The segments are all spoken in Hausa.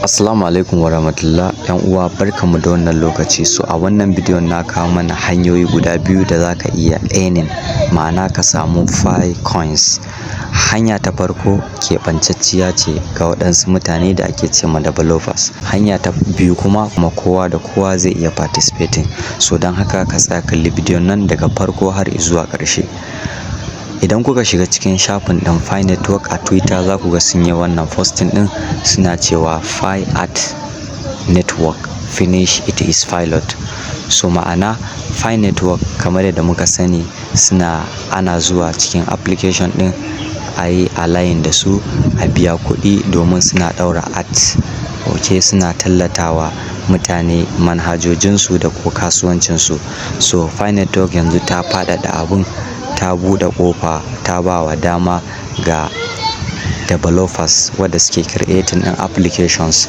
Assalamu alaikum warahmatullah, yan uwa barkamu da wannan lokaci. So a wannan bidiyon na kawo mana hanyoyi guda biyu da zaka iya earning, ma'ana ka samu 5 coins. Hanya ta farko keɓancacciya ce ga waɗansu mutane da ake ce ma developers. Hanya ta biyu kuma kowa da kowa zai iya participating. So don haka ka tsaya kalli bidiyon nan daga farko har zuwa ƙarshe. Idan kuka shiga cikin shafin ɗin Fi Network a Twitter za ku ga sun yi wannan posting ɗin, suna cewa Fi at Network finish it is pilot. So ma'ana Fi Network kamar yadda muka sani ana zuwa cikin application ɗin a yi align da su a biya kuɗi domin suna ɗaura at. Ok, suna tallatawa mutane manhajojinsu da ko kasuwancinsu. So Fi Network yanzu ta faɗaɗa abun, ta buɗe ƙofa, ta ba wa dama ga developers wadda suke creating ɗin applications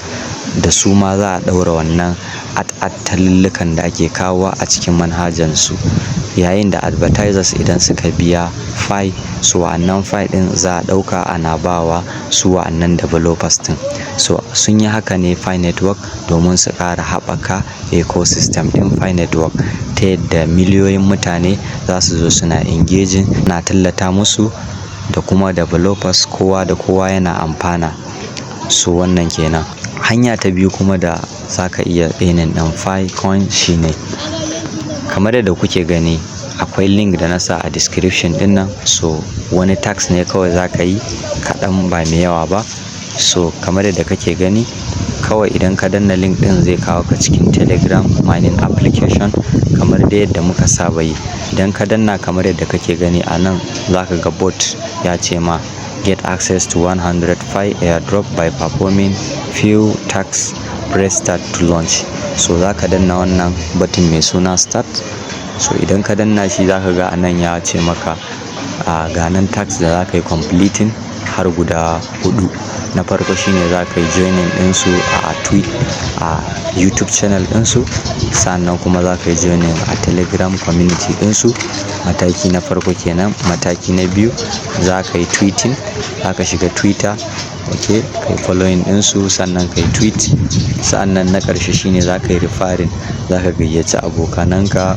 da su ma za a ɗaura wannan at tallulukan da ake kawo a cikin manhajansu. Yayin da advertisers idan suka biya Fi, su wa'annan Fi ɗin za a ɗauka ana bawa su wa'annan developers ɗin. So sun yi haka ne Fi Network domin su ƙara haɓaka ecosystem ɗin Fi Network ta yadda miliyoyin mutane za su zo suna engaging, na tallata musu da kuma developers kowa da kowa yana amfana. So wannan kenan. Hanya ta biyu kuma da zaka iya earning ɗin Fi coin shine kamar yadda kuke gani akwai link da na sa a description ɗin nan. So wani tax ne kawai zaka yi kaɗan ba mai yawa ba. So kamar yadda kake gani kawai idan ka danna link ɗin zai kawo ka cikin Telegram mining application kamar da yadda muka saba yi. Idan ka danna kamar yadda kake gani a nan zaka ga bot ya ce ma get access to 100 Fi airdrop by performing few tasks, press start to launch. So zaka danna wannan button mai suna start. So idan ka danna shi zaka ga anan ya ce maka ga nan tasks da zaka yi completing har guda 4. Na farko shine zaka yi joining ɗinsu a YouTube channel ɗinsu, sannan kuma zaka yi joining a Telegram community ɗinsu. Mataki na farko kenan. Mataki na biyu zaka yi tweeting, zaka shiga Twitter, ok, kai following ɗinsu sannan kai tweet. Sannan na ƙarshe shine zaka yi referring, zaka gayyaci abokananka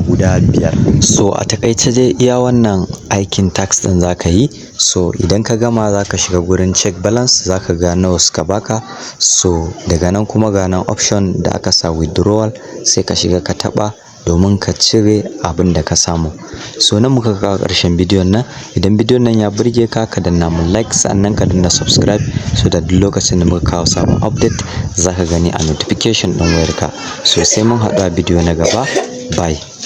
guda 5. So a takaice dai iya wannan aikin tax ɗin zaka yi. So idan ka gama zaka shiga gurin check balance, zaka ga nawa suka baka. So daga nan kuma ga nan option da aka sa withdrawal, sai ka shiga ka taɓa domin ka cire abin da ka samu. So nan muka kawo ƙarshen bidiyon nan. Idan bidiyon nan ya burge ka, ka danna mun like sannan ka danna subscribe, so da duk lokacin da muka kawo sabon update zaka gani a notification ɗin wayarka. So sai mun haɗu a bidiyo na gaba. Bye.